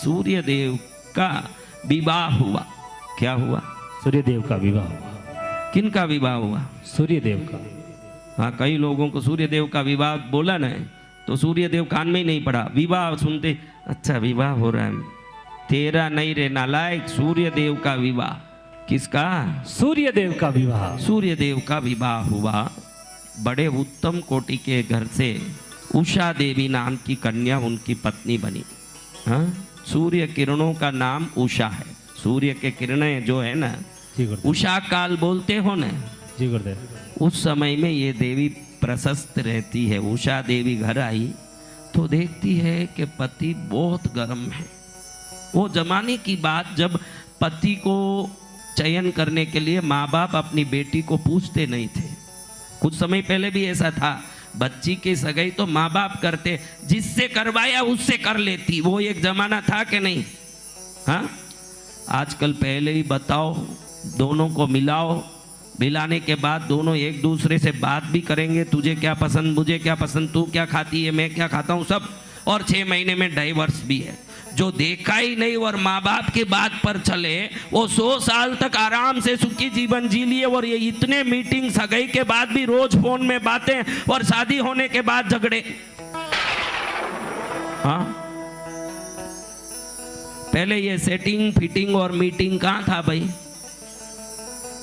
सूर्य देव का विवाह हुआ। क्या हुआ? सूर्य देव का विवाह हुआ। किन का विवाह हुआ? सूर्य देव का। हाँ, कई लोगों को सूर्य देव का विवाह बोला ना तो सूर्य देव कान में ही नहीं पड़ा, विवाह सुनते अच्छा विवाह हो रहा है। तेरा नहीं रे नालायक, सूर्य देव का विवाह। किसका? सूर्य देव का विवाह। सूर्य देव का विवाह हुआ। बड़े उत्तम कोटि के घर से उषा देवी नाम की कन्या उनकी पत्नी बनी। हाँ, सूर्य किरणों का नाम उषा है। सूर्य के किरणें जो है ना, उषा काल बोलते हो ना जी गुरुदेव। उस समय में ये देवी प्रशस्त रहती है। उषा देवी घर आई तो देखती है कि पति बहुत गर्म है। वो जमाने की बात जब पति को चयन करने के लिए माँ बाप अपनी बेटी को पूछते नहीं थे। कुछ समय पहले भी ऐसा था, बच्ची की सगाई तो माँ बाप करते, जिससे करवाया उससे कर लेती। वो एक जमाना था कि नहीं? हाँ, आजकल पहले ही बताओ, दोनों को मिलाओ, मिलाने के बाद दोनों एक दूसरे से बात भी करेंगे, तुझे क्या पसंद, मुझे क्या पसंद, तू क्या खाती है, मैं क्या खाता हूँ, सब। और 6 महीने में डाइवर्स भी है। जो देखा ही नहीं और माँ बाप की बात पर चले, वो 100 साल तक आराम से सुखी जीवन जी लिए। और ये इतने मीटिंग सगाई के बाद भी रोज फोन में बातें और शादी होने के बाद झगड़े। हाँ, पहले ये सेटिंग फिटिंग और मीटिंग कहाँ था भाई?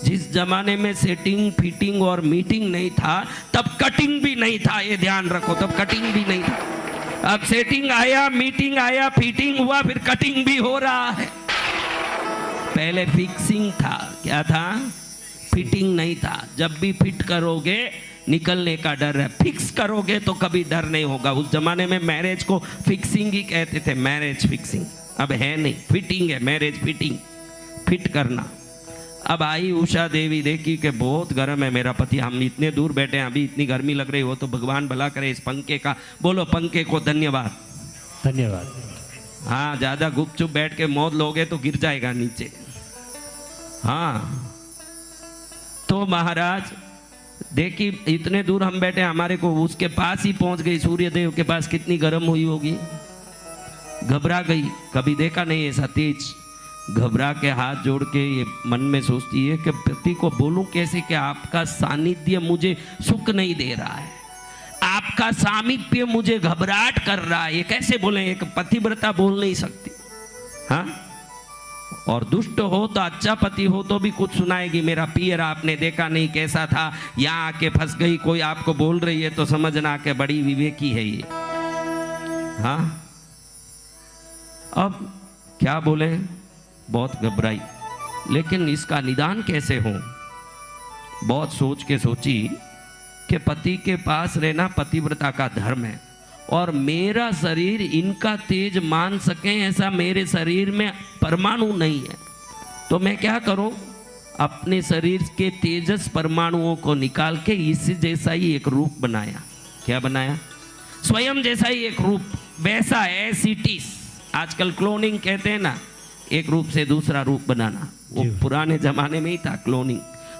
जिस जमाने में सेटिंग फिटिंग और मीटिंग नहीं था तब कटिंग भी नहीं था। ये ध्यान रखो, तब कटिंग भी नहीं था। अब सेटिंग आया, मीटिंग आया, फिटिंग हुआ, फिर कटिंग भी हो रहा है। पहले फिक्सिंग था। क्या था? फिटिंग नहीं था। जब भी फिट करोगे निकलने का डर है, फिक्स करोगे तो कभी डर नहीं होगा। उस जमाने में मैरिज को फिक्सिंग ही कहते थे, मैरिज फिक्सिंग। अब है नहीं, फिटिंग है, मैरिज फिटिंग, फिट करना। अब आई उषा देवी, देखी कि बहुत गर्म है मेरा पति, हम इतने दूर बैठे हैं, अभी इतनी गर्मी लग रही हो तो भगवान भला करे इस पंखे का। बोलो पंखे को धन्यवाद। धन्यवाद। हाँ, ज़्यादा गुपचुप बैठ के मौत लोगे तो गिर जाएगा नीचे। हाँ, तो महाराज देखी इतने दूर हम बैठे, हमारे को उसके पास ही पहुंच गई, सूर्य देव के पास। कितनी गर्म हुई होगी, घबरा गई। कभी देखा नहीं ऐसा तेज। घबरा के हाथ जोड़ के ये मन में सोचती है कि पति को बोलूं कैसे कि आपका सानिध्य मुझे सुख नहीं दे रहा है, आपका सामीप्य मुझे घबराहट कर रहा है। ये कैसे बोले? एक पतिव्रता बोल नहीं सकती। हाँ, और दुष्ट हो तो अच्छा पति हो तो भी कुछ सुनाएगी, मेरा पियर आपने देखा नहीं कैसा था, यहाँ आके फंस गई। कोई आपको बोल रही है तो समझना कि बड़ी विवेकी है ये। हाँ, अब क्या बोले? बहुत घबराई, लेकिन इसका निदान कैसे हो? बहुत सोच के सोची कि पति के पास रहना पतिव्रता का धर्म है, और मेरा शरीर इनका तेज मान सके ऐसा मेरे शरीर में परमाणु नहीं है। तो मैं क्या करूं? अपने शरीर के तेजस परमाणुओं को निकाल के इस जैसा ही एक रूप बनाया। क्या बनाया? स्वयं जैसा ही एक रूप, वैसा एसिटिस। आजकल क्लोनिंग कहते हैं ना, एक रूप से दूसरा रूप बनाना। वो पुराने जमाने में ही था क्लोनिंग।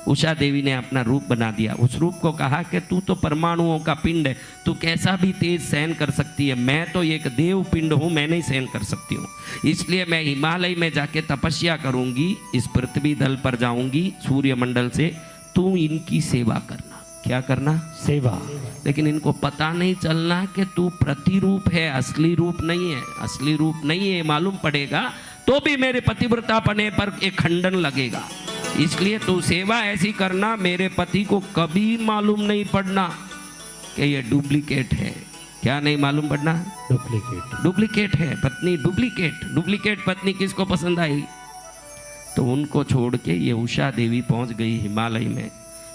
उषा देवी ने अपना रूप बना दिया। उस रूप को कहा कि तू तो परमाणुओं का पिंड है, तू कैसा भी तेज सहन कर सकती है, मैं तो एक देव पिंड हूँ, मैं नहीं सहन कर सकती हूँ। इसलिए मैं हिमालय में जाके तपस्या करूंगी, इस पृथ्वी दल पर जाऊंगी सूर्यमंडल से, तू इनकी सेवा करना। क्या करना? सेवा। लेकिन इनको पता नहीं चलना कि तू प्रतिरूप है, असली रूप नहीं है। असली रूप नहीं है मालूम पड़ेगा तो भी मेरे पतिव्रता पने पर एक खंडन लगेगा। इसलिए तू सेवा ऐसी करना, मेरे पति को कभी मालूम नहीं पड़ना कि ये डुप्लीकेट है। क्या नहीं मालूम पड़ना? डुप्लीकेट। डुप्लीकेट है पत्नी, डुप्लीकेट। डुप्लीकेट पत्नी किसको पसंद आई? तो उनको छोड़ के ये उषा देवी पहुंच गई हिमालय में।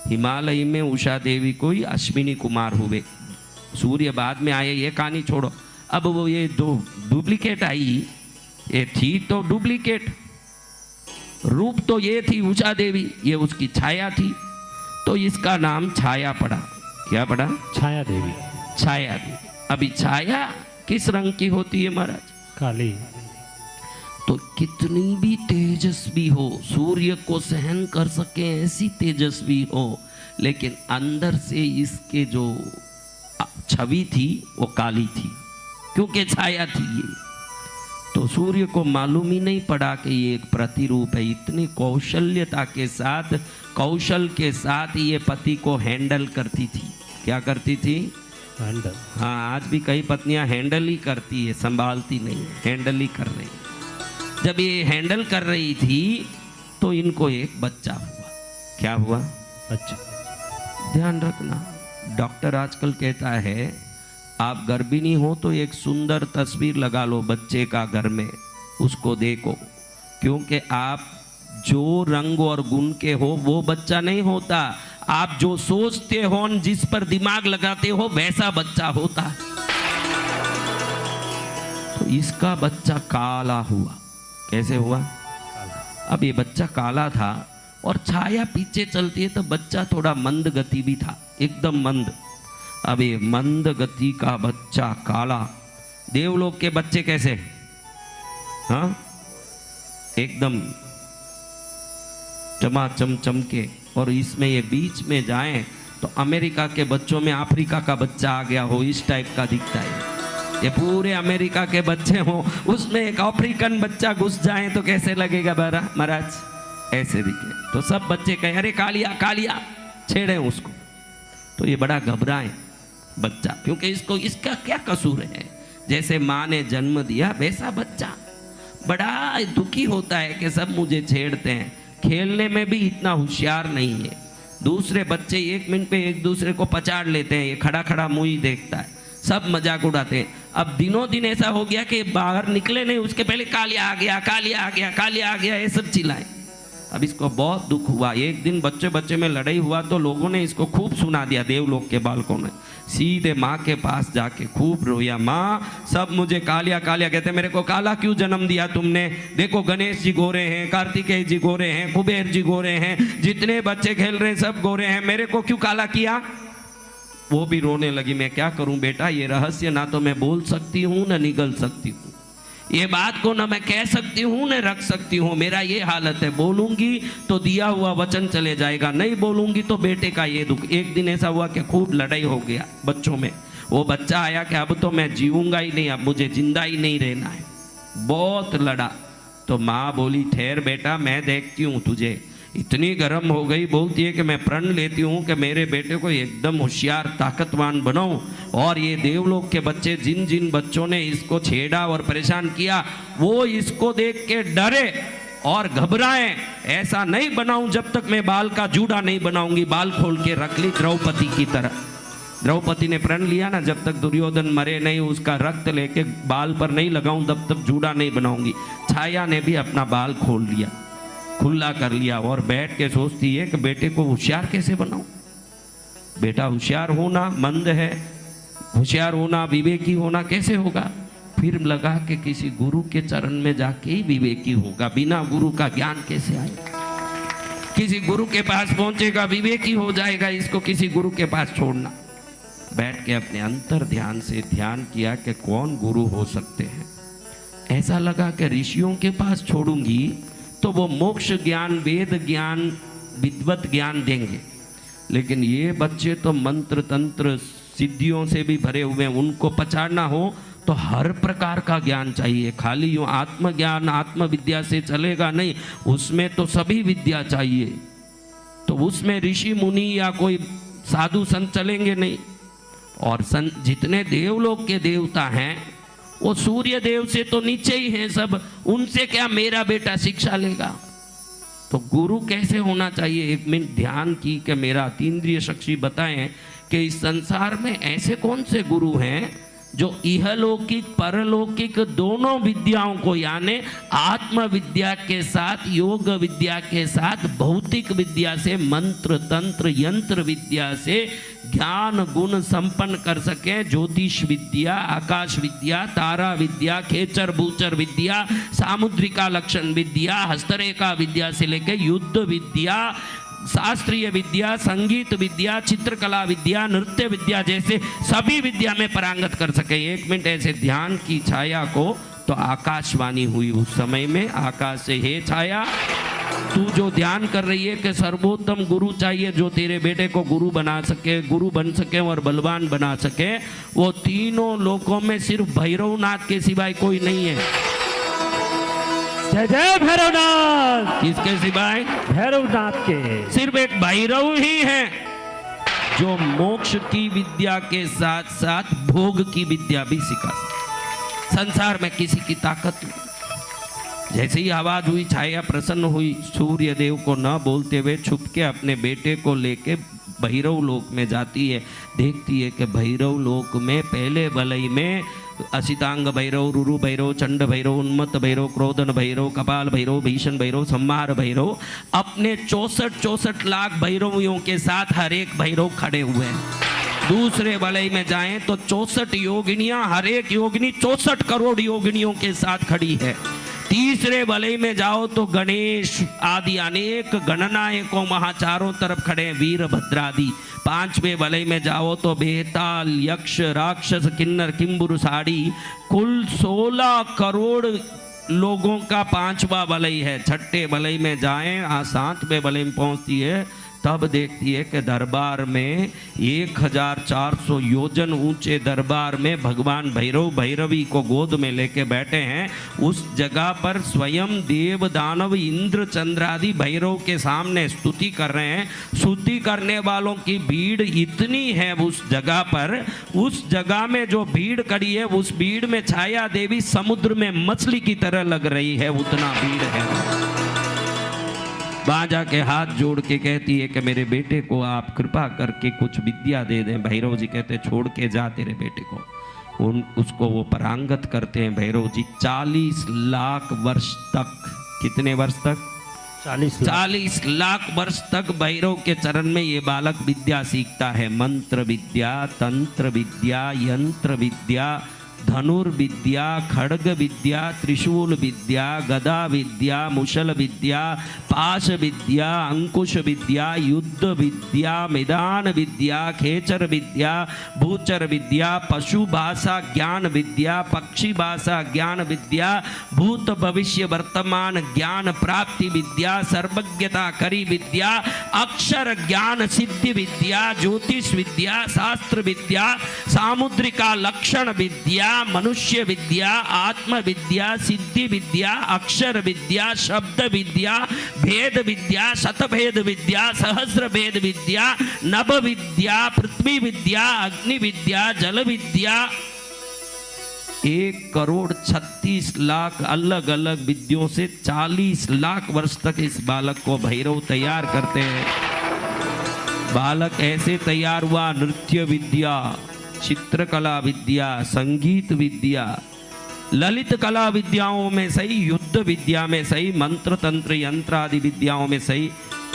हिमालय में उषा देवी कोई अश्विनी कुमार हुए, सूर्य बाद में आए, ये कहानी छोड़ो। अब वो ये दो डुप्लीकेट आई, ये थी तो डुप्लीकेट, रूप तो ये थी उषा देवी, ये उसकी छाया थी, तो इसका नाम छाया पड़ा। क्या पड़ा? छाया देवी। छाया देवी। अभी छाया किस रंग की होती है महाराज? काली। तो कितनी भी तेजस्वी हो, सूर्य को सहन कर सके ऐसी तेजस्वी हो, लेकिन अंदर से इसके जो छवि थी वो काली थी, क्योंकि छाया थी ये। तो सूर्य को मालूम ही नहीं पड़ा कि ये एक प्रतिरूप है। इतनी कौशल्यता के साथ, कौशल के साथ ये पति को हैंडल करती थी। क्या करती थी? हैंडल। हाँ, आज भी कई पत्नियां हैंडल ही करती है, संभालती नहीं, हैंडल ही कर रही। जब ये हैंडल कर रही थी तो इनको एक बच्चा हुआ। क्या हुआ? अच्छा। ध्यान रखना, डॉक्टर आजकल कहता है आप गर्भिणी हो तो एक सुंदर तस्वीर लगा लो बच्चे का घर में, उसको देखो, क्योंकि आप जो रंग और गुण के हो वो बच्चा नहीं होता। आप जो सोचते हो, जिस पर दिमाग लगाते हो, वैसा बच्चा होता है। तो इसका बच्चा काला हुआ। कैसे हुआ? अब ये बच्चा काला था और छाया पीछे चलती है तो बच्चा थोड़ा मंद गति भी था, एकदम मंद। अब ये मंद गति का बच्चा काला। देवलोक के बच्चे कैसे? हाँ, एकदम चमाचम चमके। और इसमें ये बीच में जाएं तो अमेरिका के बच्चों में अफ्रीका का बच्चा आ गया हो, इस टाइप का दिखता है। ये पूरे अमेरिका के बच्चे हो, उसमें एक अफ्रीकन बच्चा घुस जाए तो कैसे लगेगा महाराज? ऐसे दिखे। तो सब बच्चे कहे अरे कालिया कालिया, छेड़े उसको। तो ये बड़ा घबराए बच्चा, क्योंकि इसको इसका क्या कसूर है? जैसे माँ ने जन्म दिया वैसा बच्चा बड़ा दुखी होता है कि सब मुझे छेड़ते हैं। खेलने में भी इतना होशियार नहीं है। दूसरे बच्चे 1 मिनट पे एक दूसरे को पचाड़ लेते हैं, ये खड़ा खड़ा मुँह ही देखता है, सब मजाक उड़ाते हैं। अब दिनों दिन ऐसा हो गया कि बाहर निकले नहीं उसके पहले कालिया आ गया, कालिया आ गया, कालिया आ गया, ये सब चिल्लाए। अब इसको बहुत दुख हुआ। एक दिन बच्चे बच्चे में लड़ाई हुआ तो लोगों ने इसको खूब सुना दिया, देवलोक के बालकों ने। सीधे माँ के पास जाके खूब रोया, माँ सब मुझे कालिया कालिया कहते, मेरे को काला क्यों जन्म दिया तुमने? देखो गणेश जी गोरे हैं, कार्तिकेय जी गोरे हैं, कुबेर जी गोरे हैं, जितने बच्चे खेल रहे हैं सब गोरे हैं, मेरे को क्यों काला किया? वो भी रोने लगी। मैं क्या करूं बेटा, ये रहस्य ना तो मैं बोल सकती हूँ न निगल सकती हूँ, ये बात को ना मैं कह सकती हूँ न रख सकती हूँ। मेरा ये हालत है, बोलूंगी तो दिया हुआ वचन चले जाएगा, नहीं बोलूंगी तो बेटे का ये दुख। एक दिन ऐसा हुआ कि खूब लड़ाई हो गया बच्चों में। वो बच्चा आया कि अब तो मैं जीऊंगा ही नहीं, अब मुझे जिंदा ही नहीं रहना है। बहुत लड़ा तो माँ बोली ठहर बेटा, मैं देखती हूँ तुझे। इतनी गर्म हो गई, बोलती है कि मैं प्रण लेती हूँ कि मेरे बेटे को एकदम होशियार ताकतवान बनाऊं, और ये देवलोक के बच्चे जिन जिन बच्चों ने इसको छेड़ा और परेशान किया वो इसको देख के डरे और घबराएं। ऐसा नहीं बनाऊं जब तक मैं बाल का जूड़ा नहीं बनाऊंगी। बाल खोल के रख ली द्रौपदी की तरह। द्रौपदी ने प्रण लिया ना, जब तक दुर्योधन मरे नहीं उसका रक्त लेके बाल पर नहीं लगाऊं तब तक जूड़ा नहीं बनाऊंगी। छाया ने भी अपना बाल खोल लिया, खुला कर लिया, और बैठ के सोचती है कि बेटे को होशियार कैसे बनाऊं। बेटा होशियार होना मंद है, होशियार होना विवेकी होना कैसे होगा? फिर लगा कि किसी गुरु के चरण में जाके ही विवेकी होगा, बिना गुरु का ज्ञान कैसे आएगा? किसी गुरु के पास पहुंचेगा विवेकी हो जाएगा, इसको किसी गुरु के पास छोड़ना। बैठ के अपने अंतर ध्यान से ध्यान किया कि कौन गुरु हो सकते हैं। ऐसा लगा कि ऋषियों के पास छोड़ूंगी तो वो मोक्ष ज्ञान, वेद ज्ञान, विद्वत ज्ञान देंगे, लेकिन ये बच्चे तो मंत्र तंत्र सिद्धियों से भी भरे हुए हैं। उनको पछाड़ना हो तो हर प्रकार का ज्ञान चाहिए, खाली यूँ आत्मज्ञान आत्मविद्या से चलेगा नहीं, उसमें तो सभी विद्या चाहिए। तो उसमें ऋषि मुनि या कोई साधु संत चलेंगे नहीं। और जितने देवलोक के देवता हैं वो सूर्य देव से तो नीचे ही हैं सब, उनसे क्या मेरा बेटा शिक्षा लेगा? तो गुरु कैसे होना चाहिए? 1 मिनट ध्यान की कि मेरा अतीन्द्रिय साक्षी बताएं कि इस संसार में ऐसे कौन से गुरु हैं जो इहलौकिक परलौकिक दोनों विद्याओं को, यानी आत्म विद्या के साथ, योग विद्या के साथ, भौतिक विद्या से, मंत्र तंत्र यंत्र विद्या से ज्ञान गुण संपन्न कर सके। ज्योतिष विद्या, आकाश विद्या, तारा विद्या, खेचर बूचर विद्या, सामुद्रिका लक्षण विद्या, हस्तरेखा विद्या से लेके युद्ध विद्या, शास्त्रीय विद्या, संगीत विद्या, चित्रकला विद्या, नृत्य विद्या जैसे सभी विद्या में पारंगत कर सके। 1 मिनट ऐसे ध्यान की छाया को तो आकाशवाणी हुई उस समय में, आकाश से, हे छाया तू जो ध्यान कर रही है कि सर्वोत्तम गुरु चाहिए जो तेरे बेटे को गुरु बना सके, गुरु बन सके और बलवान बना सके, वो तीनों लोकों में सिर्फ भैरवनाथ के सिवाय कोई नहीं है। जय जय भैरवनाथ। किसके सिवाय? भैरवनाथ के। सिर्फ एक भैरव ही है जो मोक्ष की विद्या के साथ साथ भोग की विद्या भी सिखा सकता। संसार में किसी की ताकत नहीं। जैसे ही आवाज हुई, छाया प्रसन्न हुई, सूर्य देव को न बोलते हुए छुप के अपने बेटे को लेके भैरव लोक में जाती है। देखती है कि भैरव लोक में पहले वलय में असितांग भैरव, रुरु भैरव, चंड भैरव, उन्मत्त भैरव, क्रोधन भैरव, कपाल भैरव, भीषण भैरव, संहार भैरव, अपने 64 लाख भैरवियों के साथ हर एक भैरव खड़े हुए हैं। दूसरे वलय में जाएं तो 64 योगिनियां, हर एक योगिनी 64 करोड़ योगिनियों के साथ खड़ी है। तीसरे वलय में जाओ तो गणेश आदि अनेक गणनायकों वहां चारों तरफ खड़े हैं, वीरभद्रादि। पांचवें वलय में जाओ तो बेताल, यक्ष, राक्षस, किन्नर, किंबुर, साड़ी, कुल 16 करोड़ लोगों का पांचवा वलय है। छठे वलय में जाएं, सातवें वलय में पहुंचती है, तब देखती है कि दरबार में 1400 योजन ऊंचे दरबार में भगवान भैरव भैरवी को गोद में लेके बैठे हैं। उस जगह पर स्वयं देव दानव इंद्र चंद्रादि भैरव के सामने स्तुति कर रहे हैं। स्तुति करने वालों की भीड़ इतनी है उस जगह पर, उस जगह में जो भीड़ खड़ी है उस भीड़ में छाया देवी समुद्र में मछली की तरह लग रही है, उतना भीड़ है। वहां जाके हाथ जोड़ के कहती है कि मेरे बेटे को आप कृपा करके कुछ विद्या दे दें। भैरव जी कहते छोड़ के जा तेरे बेटे को। उसको वो परांगत करते हैं भैरव जी। 40 लाख वर्ष तक, कितने वर्ष तक? 40 लाख वर्ष तक भैरव के चरण में ये बालक विद्या सीखता है। मंत्र विद्या, तंत्र विद्या, यंत्र विद्या, धनुर्विद्या, खड्ग विद्या, त्रिशूल विद्या, गदा विद्या, मुशल विद्या, पाश विद्या, अंकुश विद्या, युद्ध विद्या, मैदान विद्या, खेचर विद्या, भूचर विद्या, पशु भाषा ज्ञान विद्या, पक्षी भाषा ज्ञान विद्या, भूत भविष्य वर्तमान ज्ञान प्राप्ति विद्या, सर्वज्ञता करी विद्या, अक्षर ज्ञान सिद्धि विद्या, ज्योतिष विद्या, शास्त्र विद्या, सामुद्रिका लक्षण विद्या, मनुष्य विद्या, आत्म विद्या, सिद्धि विद्या, अक्षर विद्या, शब्द विद्या, भेद विद्या, शतभेद विद्या, सहस्र भेद विद्या, नभ विद्या, पृथ्वी विद्या, अग्नि विद्या, जल विद्या, 1,36,00,000 अलग अलग विद्यों से 40 लाख वर्ष तक इस बालक को भैरव तैयार करते हैं। बालक ऐसे तैयार हुआ। नृत्य विद्या, चित्रकला विद्या, संगीत विद्या, ललित कला विद्याओं में सही, युद्ध विद्या में सही, मंत्र तंत्र यंत्र आदि विद्याओं में सही,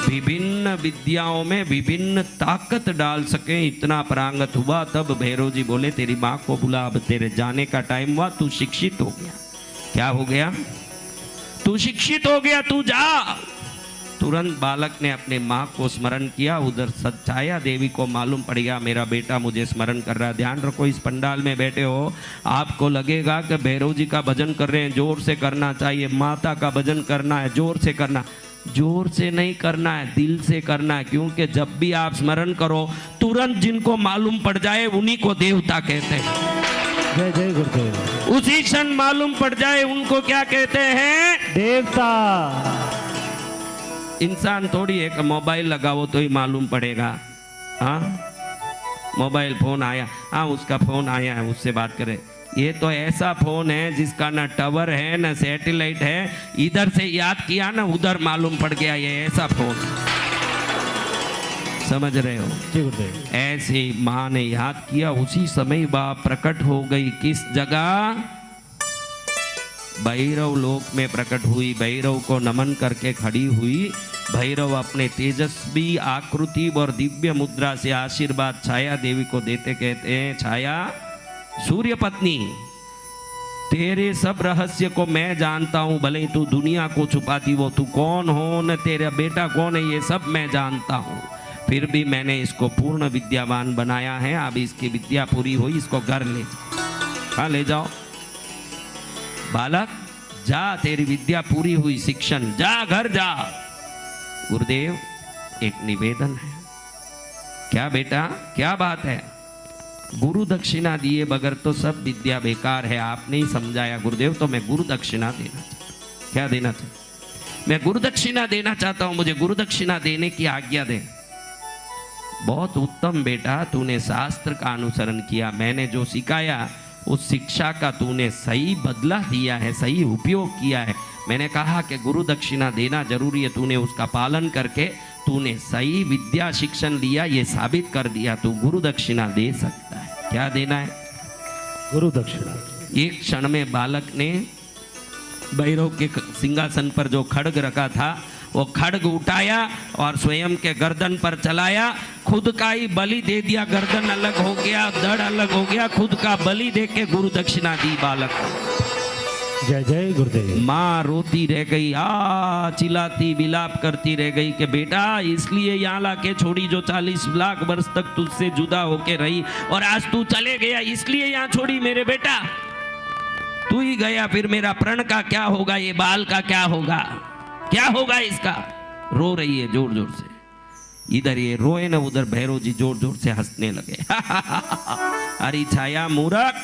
विभिन्न विद्याओं में विभिन्न ताकत डाल सके, इतना परांगत हुआ। तब भैरव जी बोले तेरी माँ को बुला, अब तेरे जाने का टाइम हुआ, तू शिक्षित हो गया। क्या हो गया? तू शिक्षित हो गया, तू जा। तुरंत बालक ने अपने माँ को स्मरण किया। उधर सच्चाया देवी को मालूम पड़ गया मेरा बेटा मुझे स्मरण कर रहा है। ध्यान रखो, इस पंडाल में बैठे हो, आपको लगेगा कि भैरव जी का भजन कर रहे हैं, जोर से करना चाहिए। माता का भजन करना है, जोर से करना। जोर से नहीं करना है, दिल से करना है। क्योंकि जब भी आप स्मरण करो, तुरंत जिनको मालूम पड़ जाए उन्हीं को देवता कहते हैं। जय जय गुरुदेव। उसी क्षण मालूम पड़ जाए उनको क्या कहते हैं? देवता। इंसान थोड़ी है कि मोबाइल लगाओ तो ही मालूम पड़ेगा। हाँ, मोबाइल फोन आया, हाँ उसका फोन आया है, उससे बात करें। ये तो ऐसा फोन है जिसका ना टावर है ना सैटेलाइट है, इधर से याद किया ना उधर मालूम पड़ गया, ये ऐसा फोन। समझ रहे हो? जी गुरुदेव। ऐसे माँ ने याद किया, उसी समय बाप प्रकट हो गई। किस जगह? भैरव लोक में प्रकट हुई। भैरव को नमन करके खड़ी हुई। भैरव अपने तेजस्वी आकृति और दिव्य मुद्रा से आशीर्वाद छाया देवी को देते कहते हैं, छाया सूर्य पत्नी, तेरे सब रहस्य को मैं जानता हूं, भले ही तू दुनिया को छुपाती हो, तू कौन हो न तेरा बेटा कौन है ये सब मैं जानता हूं, फिर भी मैंने इसको पूर्ण विद्यावान बनाया है। अब इसकी विद्या पूरी हुई, इसको घर ले जाओ। हाँ ले जाओ बालक, जा, तेरी विद्या पूरी हुई, शिक्षण, जा घर जा। गुरुदेव एक निवेदन है। क्या बेटा, क्या बात है? गुरु दक्षिणा दिए बगैर तो सब विद्या बेकार है। आपने ही समझाया गुरुदेव, तो मैं गुरु दक्षिणा देना चाहता। क्या देना चाहिए? मैं गुरु दक्षिणा देना चाहता हूं, मुझे गुरु दक्षिणा देने की आज्ञा दे। बहुत उत्तम बेटा, तूने शास्त्र का अनुसरण किया, मैंने जो सिखाया उस शिक्षा का तूने सही बदला दिया है, सही उपयोग किया है। मैंने कहा कि गुरु दक्षिणा देना जरूरी है, तूने उसका पालन करके तूने सही विद्या शिक्षण लिया, ये साबित कर दिया, तू गुरु दक्षिणा दे सकता है। क्या देना है? गुरु दक्षिणा। एक क्षण में बालक ने भैरव के सिंहासन पर जो खड्ग रखा था वो खड्ग उठाया और स्वयं के गर्दन पर चलाया, खुद का ही बलि दे दिया, गर्दन अलग हो गया, धड़ अलग हो गया, खुद का बलि दे के गुरु दक्षिणा दी बालक। जय जय गुरुदेव। माँ रोती रह गई, चिल्लाती विलाप करती रह गई कि बेटा इसलिए यहाँ लाके छोड़ी जो 40 लाख वर्ष तक तुझसे जुदा होके रही, और आज तू चले गया इसलिए यहाँ छोड़ी मेरे बेटा। तू ही गया, फिर मेरा प्रण का क्या होगा, ये बाल का क्या होगा, क्या होगा इसका? रो रही है जोर जोर से। इधर ये रोए ना, उधर भैरव जी जोर जोर से हंसने लगे। अरे छाया मूर्ख,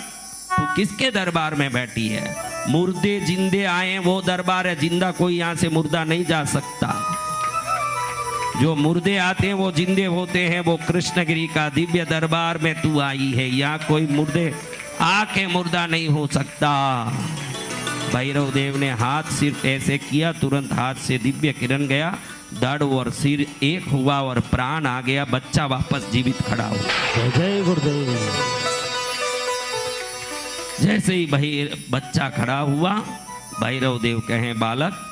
तू किसके दरबार में बैठी है? मुर्दे जिंदे आए वो दरबार है, जिंदा कोई यहाँ से मुर्दा नहीं जा सकता। जो मुर्दे आते हैं वो जिंदे होते हैं, वो कृष्णगिरी का दिव्य दरबार में तू आई है, यहाँ कोई मुर्दे आके मुर्दा नहीं हो सकता। भैरव देव ने हाथ सिर्फ ऐसे किया, तुरंत हाथ से दिव्य किरण गया, धड़ और सिर एक हुआ और प्राण आ गया, बच्चा वापस जीवित खड़ा हुआ। जय जय गुरुदेव। जैसे ही बच्चा खड़ा हुआ, भैरव देव कहें बालक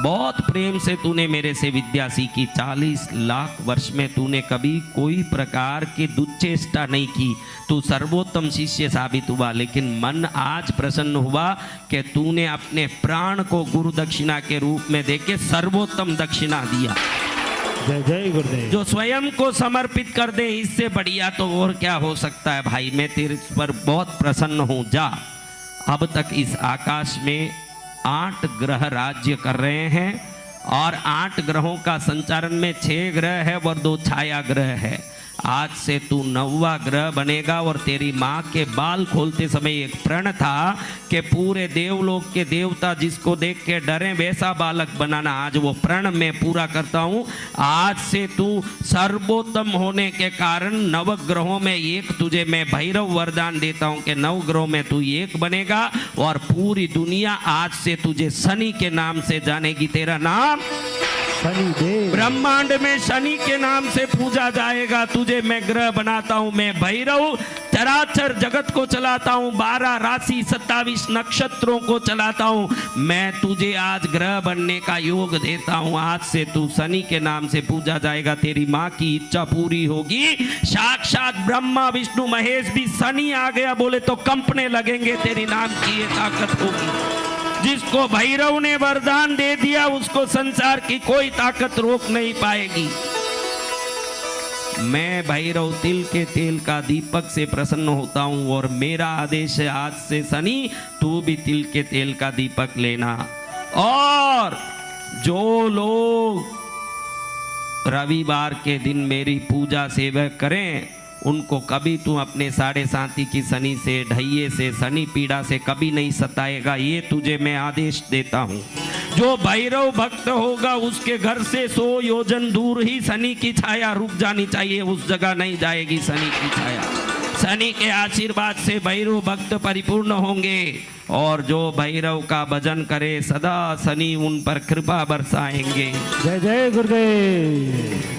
बहुत प्रेम से तूने मेरे से विद्या सीखी, 40 लाख वर्ष में तूने कभी कोई प्रकार की दुश्चेष्टा नहीं की, तू सर्वोत्तम शिष्य साबित हुआ। लेकिन मन आज प्रसन्न हुआ कि तूने अपने प्राण को गुरु दक्षिणा के रूप में देके सर्वोत्तम दक्षिणा दिया। जय जय गुरुदेव। जो स्वयं को समर्पित कर दे, इससे बढ़िया तो और क्या हो सकता है भाई। मैं तेरे पर बहुत प्रसन्न हूं, जा। अब तक इस आकाश में 8 ग्रह राज्य कर रहे हैं, और 8 ग्रहों का संचारण में 6 ग्रह है और 2 छाया ग्रह है। आज से तू 9वां ग्रह बनेगा। और तेरी माँ के बाल खोलते समय एक प्रण था कि पूरे देवलोक के देवता जिसको देख के डरे वैसा बालक बनाना। आज वो प्रण मैं पूरा करता हूँ। आज से तू सर्वोत्तम होने के कारण 9 ग्रहों में एक तुझे मैं भैरव वरदान देता हूँ कि 9 ग्रहों में तू एक बनेगा, और पूरी दुनिया आज से तुझे शनि के नाम से जानेगी। तेरा नाम शनि देव। ब्रह्मांड में शनि के नाम से पूजा जाएगा। तुझे मैं ग्रह बनाता हूं, मैं भैरव चराचर जगत को चलाता हूं, 12 राशि 27 नक्षत्रों को चलाता हूं। मैं तुझे आज ग्रह बनने का योग देता हूं। आज से तू शनि के नाम से पूजा जाएगा। तेरी माँ की इच्छा पूरी होगी। साक्षात ब्रह्मा विष्णु महेश भी शनि आ गया बोले तो कंपने लगेंगे। तेरी नाम की ये ताकत होगी। जिसको भैरव ने वरदान दे दिया उसको संसार की कोई ताकत रोक नहीं पाएगी। मैं भैरव तिल के तेल का दीपक से प्रसन्न होता हूं, और मेरा आदेश है आज से शनि तू भी तिल के तेल का दीपक लेना। और जो लोग रविवार के दिन मेरी पूजा सेवा करें उनको कभी तू अपने 7.5 की शनि से, ढैये से, शनि पीड़ा से कभी नहीं सताएगा। ये तुझे मैं आदेश देता हूँ। जो भैरव भक्त होगा उसके घर से 100 योजन दूर ही शनि की छाया रुक जानी चाहिए, उस जगह नहीं जाएगी शनि की छाया। शनि के आशीर्वाद से भैरव भक्त परिपूर्ण होंगे, और जो भैरव का भजन करे सदा शनि उन पर कृपा बरसाएंगे। जय जय गुरुदेव।